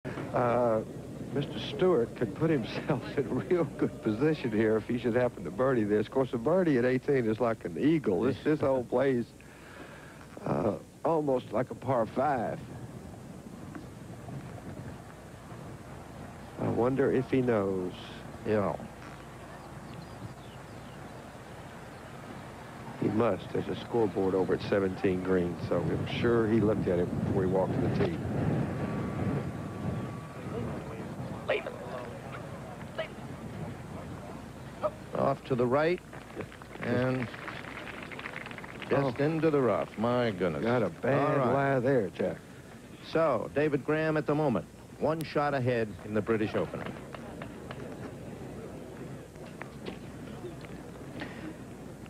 Mr. Stewart could put himself in real good position here if he should happen to birdie this. Of course, a birdie at 18 is like an eagle. This hole plays almost like a par 5. I wonder if he knows. Yeah. He must. There's a scoreboard over at 17 green, so I'm sure he looked at it before he walked to the tee. Off to the right and just into the rough. My goodness. Got a bad lie there, Jack. So, David Graham at the moment, 1 shot ahead in the British Open.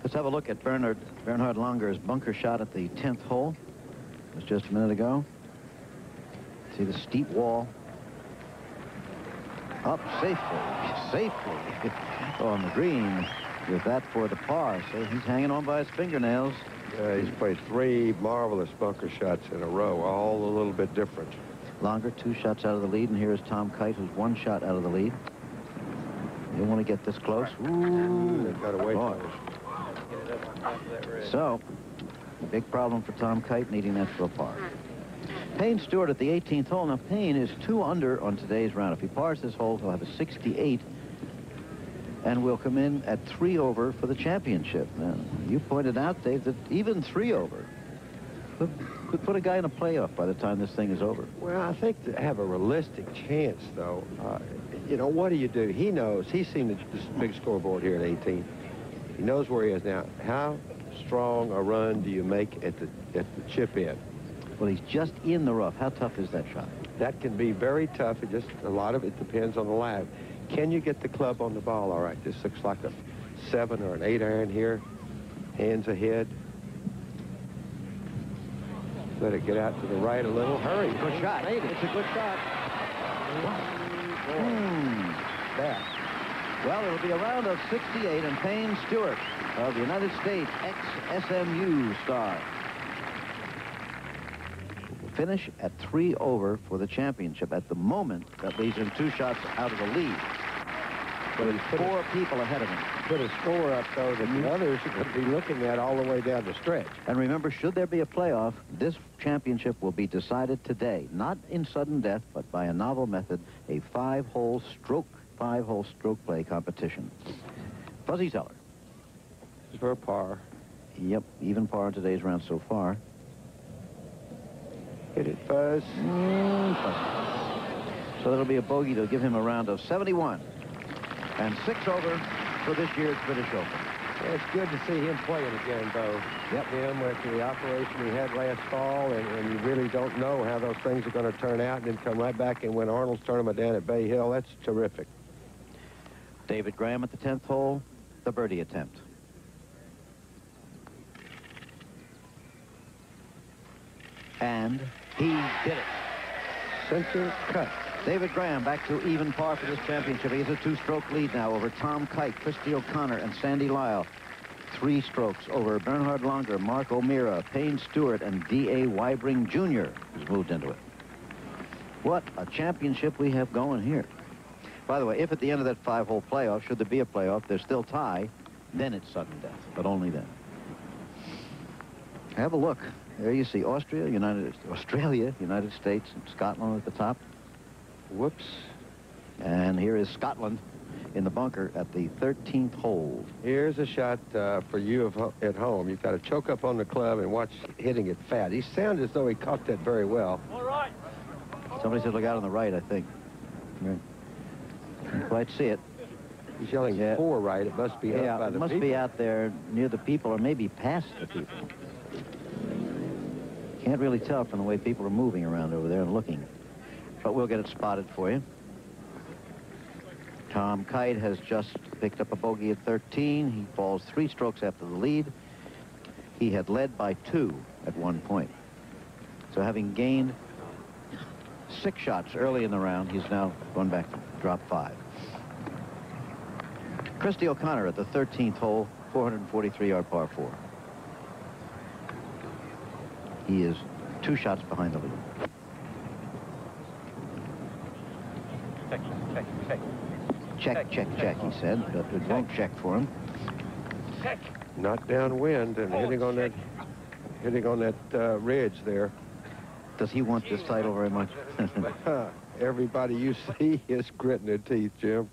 Let's have a look at Bernhard Langer's bunker shot at the 10th hole. It was just a minute ago. See the steep wall. Up safely on the green with that for the par. So he's hanging on by his fingernails. He's played 3 marvelous bunker shots in a row, all a little bit different. Langer 2 shots out of the lead, and here is Tom Kite, who's 1 shot out of the lead. You want to get this close? Ooh, they've got to wait. So, big problem for Tom Kite, needing that for a par. Payne Stewart at the 18th hole. Now, Payne is 2 under on today's round. If he pars this hole, he'll have a 68 and will come in at 3 over for the championship. Now, you pointed out, Dave, that even 3 over could put a guy in a playoff by the time this thing is over. Well, I think to have a realistic chance, though, you know, what do you do? He knows. He's seen this big scoreboard here at 18. He knows where he is now. How strong a run do you make at the chip in? Well, he's just in the rough. How tough is that shot? That can be very tough. A lot of it depends on the lie. Can you get the club on the ball all right? This looks like a 7 or an 8 iron here. Hands ahead. Let it get out to the right a little. Hurry. Good shot. It's a good shot. There. Well, it'll be a round of 68, and Payne Stewart of the United States, ex-SMU star, finish at 3 over for the championship. At the moment, that leaves him 2 shots out of the lead. But he's 4 people ahead of him. Put a score up, though, that the others are going to be looking at all the way down the stretch. And remember, should there be a playoff, this championship will be decided today. Not in sudden death, but by a novel method, a 5-hole stroke play competition. Fuzzy Zoeller. For par. Yep, even par in today's round so far. Hit it, Fuzz. So that'll be a bogey to give him a round of 71. And 6 over for this year's British Open. Yeah, it's good to see him playing again, though. Yep. Him with the operation he had last fall, and you really don't know how those things are going to turn out, and then come right back and win Arnold's tournament down at Bay Hill. That's terrific. David Graham at the 10th hole, the birdie attempt. And he did it. Center cut. David Graham back to even par for this championship. He has a 2-stroke lead now over Tom Kite, Christy O'Connor, and Sandy Lyle. 3 strokes over Bernhard Langer, Mark O'Meara, Payne Stewart, and D.A. Weibring Jr. has moved into it. What a championship we have going here. By the way, if at the end of that 5-hole playoff, should there be a playoff, there's still tie, then it's sudden death, but only then. Have a look. There you see Australia, United States, and Scotland at the top. Whoops. And here is Scotland in the bunker at the 13th hole. Here's a shot for you at home. You've got to choke up on the club and watch hitting it fat. He sounded as though he caught that very well. All right. Somebody said look out on the right, I think. Right. Can't quite see it. He's yelling 4 right. It must be up by the it must people. be out there near the people or maybe past the people. Can't really tell from the way people are moving around over there and looking. But we'll get it spotted for you. Tom Kite has just picked up a bogey at 13. He falls 3 strokes after the lead. He had led by 2 at one point. So having gained 6 shots early in the round, he's now gone back to drop 5. Christy O'Connor at the 13th hole, 443-yard par 4. He is 2 shots behind the lead. Check, check, check, he said, but it won't check for him. Not downwind and hitting on that ridge there. Does he want this title very much? Everybody you see is gritting their teeth, Jim.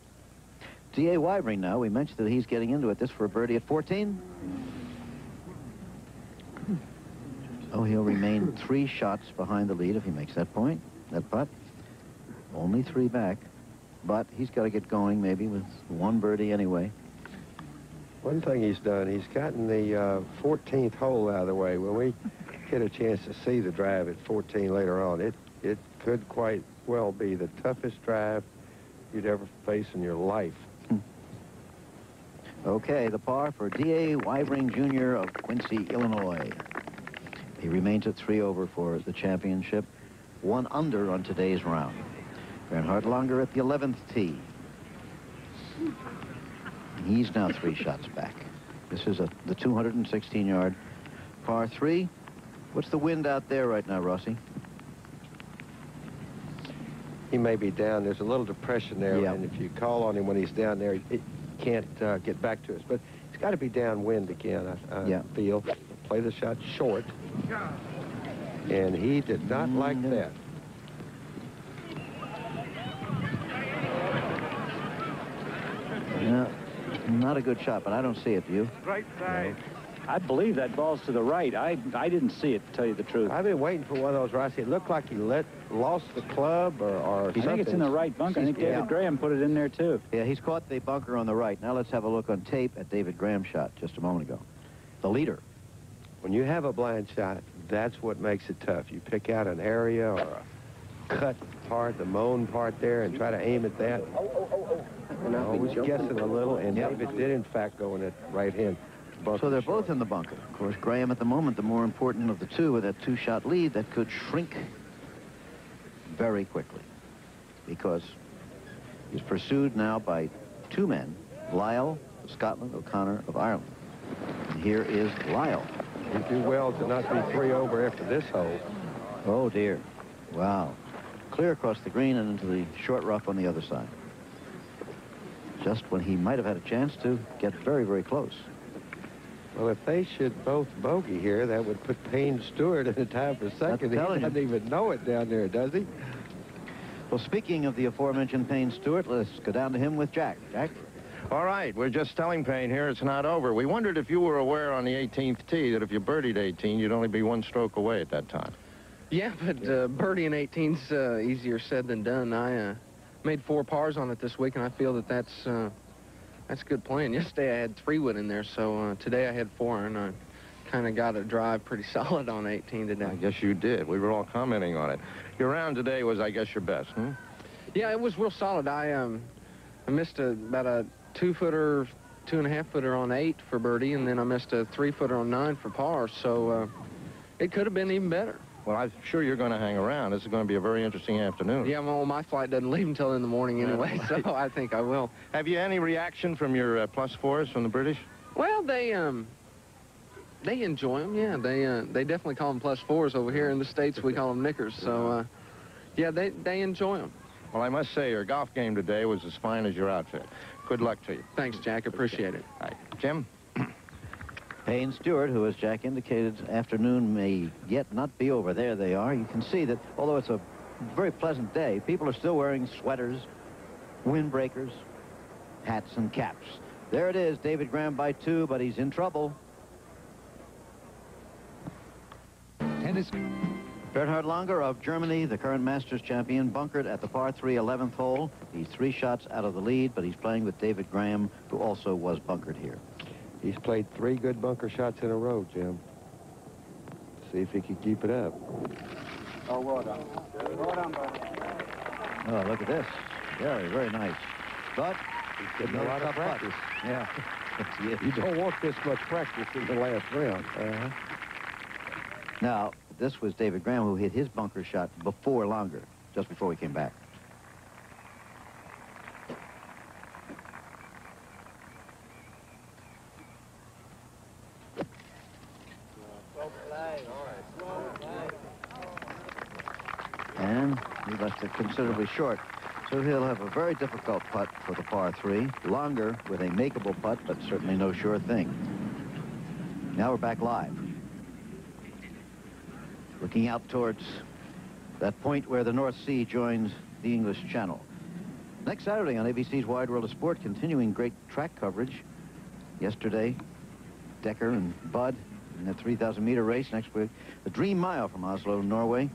D.A. Weibring now. We mentioned that he's getting into it. This for a birdie at 14. Oh, he'll remain 3 shots behind the lead if he makes that point. That putt. Only 3 back. But he's got to get going maybe with 1 birdie anyway. One thing he's done, he's gotten the 14th hole out of the way. When we get a chance to see the drive at 14 later on, it could quite well be the toughest drive you'd ever face in your life. Okay, the par for D.A. Weibring Jr. of Quincy, Illinois. He remains at 3 over for the championship. 1 under on today's round. Bernhard Langer at the 11th tee. He's now 3 shots back. This is the 216-yard par 3. What's the wind out there right now, Rossi? He may be down. There's a little depression there, Yeah. and if you call on him when he's down there, he can't get back to us. But he's got to be downwind again, I feel. Play the shot short, and he did not like that. Yeah, not a good shot, but I don't see it, do you? Right side. I believe that ball's to the right. I didn't see it, to tell you the truth. I've been waiting for one of those, Rossi. It looked like he lost the club or I think it's in the right bunker. I think David Graham put it in there, too. Yeah, he's caught the bunker on the right. Now let's have a look on tape at David Graham's shot just a moment ago. The leader. When you have a blind shot, that's what makes it tough. You pick out an area or a cut part, the mown part there, and try to aim at that. And I was guessing a little, and David did, in fact, go in that right-hand bunker. So they're both in the bunker. Of course, Graham at the moment, the more important of the two, with that 2-shot lead that could shrink very quickly because he's pursued now by 2 men, Lyle of Scotland, O'Connor of Ireland. And here is Lyle. He'd do well to not be 3 over after this hole. Oh, dear. Wow. Clear across the green and into the short rough on the other side. Just when he might have had a chance to get very, very close. Well, if they should both bogey here, that would put Payne Stewart in a tie for second. He doesn't even know it down there, does he? Well, speaking of the aforementioned Payne Stewart, let's go down to him with Jack. Jack? All right, we're just telling Payne here it's not over. We wondered if you were aware on the 18th tee that if you birdied 18, you'd only be 1 stroke away at that time. Yeah, but birdieing 18's easier said than done. I made 4 pars on it this week, and I feel that that's good playing. Yesterday I had 3-wood in there, so today I had 4, and I kind of got a drive pretty solid on 18 today. I guess you did. We were all commenting on it. Your round today was, I guess, your best, hmm? Yeah, it was real solid. I missed about a 2-footer, 2.5-footer on 8 for birdie, and then I missed a 3-footer on 9 for par, so it could have been even better. Well, I'm sure you're going to hang around. This is going to be a very interesting afternoon. Yeah, well, my flight doesn't leave until in the morning anyway, so I think I will. Have you any reaction from your +4s from the British? Well, they enjoy them, yeah. They definitely call them +4s over here in the States. We call them knickers, so, yeah, they enjoy them. Well, I must say your golf game today was as fine as your outfit. Good luck to you. Thanks, Jack. Appreciate it. All right. Jim? Payne Stewart, who, as Jack indicated, afternoon may yet not be over. There they are. You can see that, although it's a very pleasant day, people are still wearing sweaters, windbreakers, hats, and caps. There it is, David Graham by 2, but he's in trouble. Tennis. Bernhard Langer of Germany, the current Masters champion, bunkered at the par 3 11th hole. He's 3 shots out of the lead, but he's playing with David Graham, who also was bunkered here. He's played 3 good bunker shots in a row, Jim. See if he can keep it up. Oh, well done. Well done, buddy. Oh, look at this. Very, very nice. But he's getting a lot of practice. Yeah. You don't want this much practice in the last round. Now, this was David Graham who hit his bunker shot before Langer, just before we came back. And he left it considerably short. So he'll have a very difficult putt for the par 3. Longer with a makeable putt, but certainly no sure thing. Now we're back live. Looking out towards that point where the North Sea joins the English Channel. Next Saturday on ABC's Wide World of Sport, continuing great track coverage. Yesterday, Decker and Bud in the 3,000-meter race. Next week, the Dream Mile from Oslo, Norway,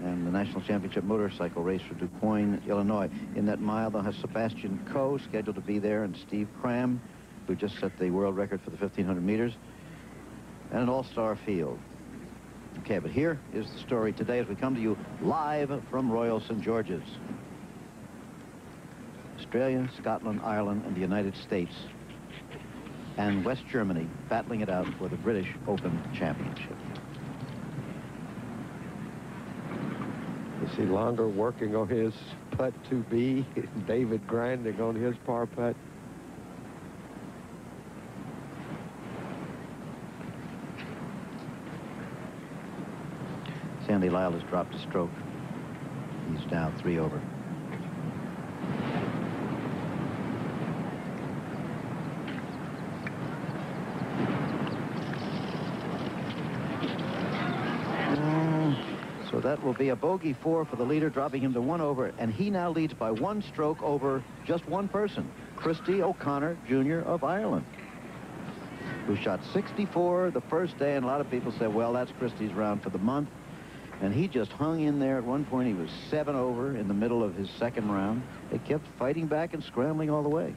and the National Championship motorcycle race for DuQuoin, Illinois. In that mile, they'll have Sebastian Coe scheduled to be there, and Steve Cram, who just set the world record for the 1,500 meters, and an all-star field. Okay, but here is the story today as we come to you live from Royal St. George's. Australia, Scotland, Ireland, and the United States, and West Germany battling it out for the British Open Championship. You see Longer working on his putt to be. David grinding on his par putt. Sandy Lyle has dropped a stroke. He's now 3 over. So that will be a bogey 4 for the leader, dropping him to 1 over, and he now leads by 1 stroke over just one person, Christy O'Connor Jr. of Ireland, who shot 64 the first day, and a lot of people say, well, that's Christy's round for the month. And he just hung in there. At one point, he was 7 over in the middle of his second round. They kept fighting back and scrambling all the way.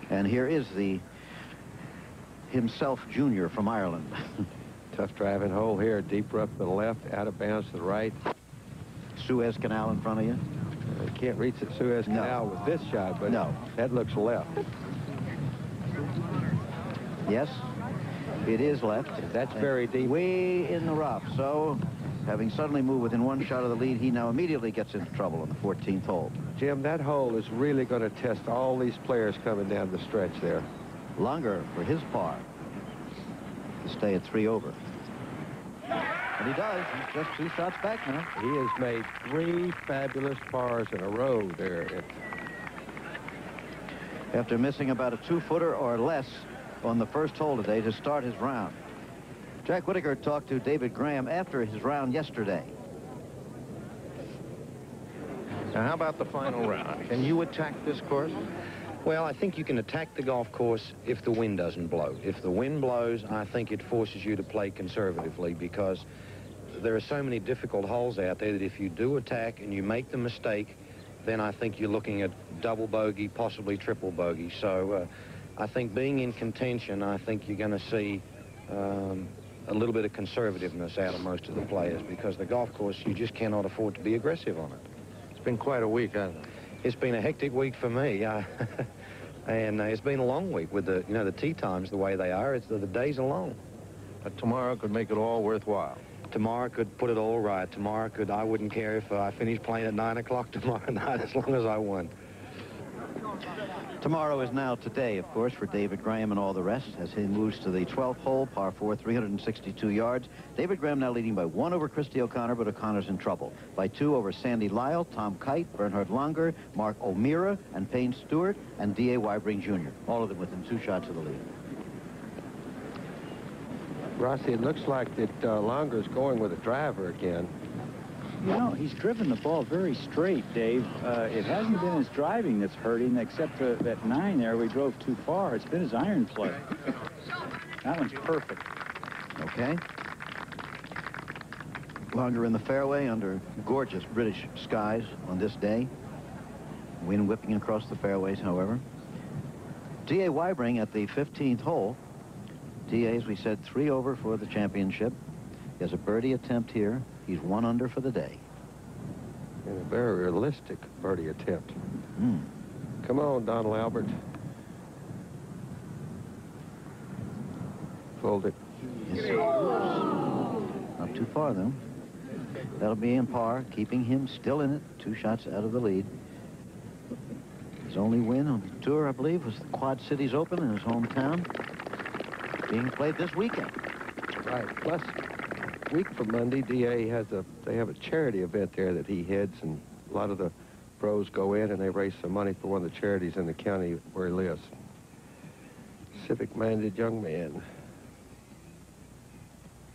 And here is the himself junior from Ireland. Tough driving hole here. Deep rough to the left, out of bounds to the right. Suez Canal in front of you. You can't reach the Suez Canal with this shot, but no, that looks left. Yes, it is left. That's very deep. Way in the rough. So, having suddenly moved within 1 shot of the lead, he now immediately gets into trouble on the 14th hole. Jim, that hole is really going to test all these players coming down the stretch there. Longer for his par to stay at 3 over. And he does. He's just 2 shots back now. He has made 3 fabulous pars in a row there. After missing about a 2-footer or less on the first hole today to start his round. Jack Whitaker talked to David Graham after his round yesterday. Now, how about the final round? Can you attack this course? Well, I think you can attack the golf course if the wind doesn't blow. If the wind blows, I think it forces you to play conservatively, because there are so many difficult holes out there that if you do attack and you make the mistake, then I think you're looking at double bogey, possibly triple bogey. So I think being in contention, I think you're going to see a little bit of conservativeness out of most of the players, because the golf course, you just cannot afford to be aggressive on it. It's been quite a week, hasn't it? It's been a hectic week for me, and it's been a long week with the, the tee times the way they are. The days are long. But tomorrow could make it all worthwhile. Tomorrow could put it all right. Tomorrow could, I wouldn't care if I finished playing at 9 o'clock tomorrow night, as long as I won. Tomorrow is now today, of course, for David Graham and all the rest, as he moves to the 12th hole, par 4, 362 yards. David Graham now leading by 1 over Christy O'Connor, but O'Connor's in trouble. By 2 over Sandy Lyle, Tom Kite, Bernhard Langer, Mark O'Meara, and Payne Stewart, and D.A. Weibring Jr. All of them within 2 shots of the lead. Rossi, it looks like that Longer's going with a driver again. You know, he's driven the ball very straight, Dave. It hasn't been his driving that's hurting, except for that 9 there we drove too far. It's been his iron play. That one's perfect. Okay. Longer in the fairway under gorgeous British skies on this day. Wind whipping across the fairways, however. D.A. Weibring at the 15th hole. D.A., as we said, 3 over for the championship. He has a birdie attempt here. He's 1 under for the day. And a very realistic birdie attempt. Come on, Donald Albert. Fold it. Yes. Not too far, though. That'll be in par, keeping him still in it. 2 shots out of the lead. His only win on the tour, I believe, was the Quad Cities Open in his hometown, being played this weekend. Right. Plus, week from Monday, DA has they have a charity event there that he heads, and a lot of the pros go in and they raise some money for one of the charities in the county where he lives. Civic-minded young man.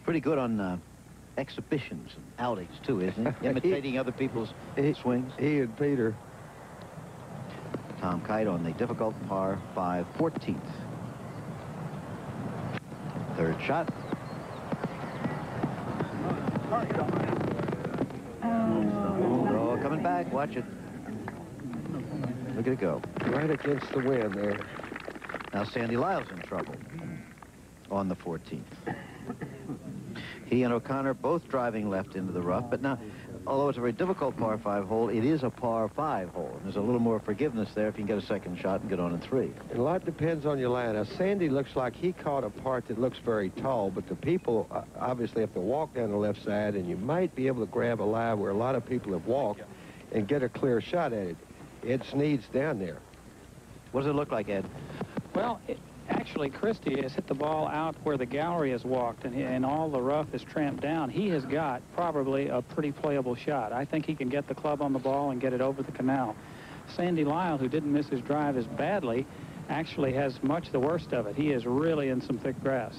Pretty good on exhibitions and outings, too, isn't he? Imitating other people's swings. He and Peter. Tom Kite on the difficult par 5, 14th. Third shot. Oh, coming back. Watch it. Look at it go. Right against the wind there. Now Sandy Lyle's in trouble on the 14th. He and O'Connor both driving left into the rough, but now, although it's a very difficult par 5 hole, it is a par 5 hole. And there's a little more forgiveness there if you can get a second shot and get on in 3. And a lot depends on your line. Now, Sandy looks like he caught a part that looks very tall, but the people obviously have to walk down the left side, and you might be able to grab a lie where a lot of people have walked and get a clear shot at it. Ed Snead's down there. What does it look like, Ed? Well, actually, Christie has hit the ball out where the gallery has walked, and all the rough is tramped down. He has got probably a pretty playable shot. I think he can get the club on the ball and get it over the canal. Sandy Lyle, who didn't miss his drive as badly, actually has much the worst of it. He is really in some thick grass.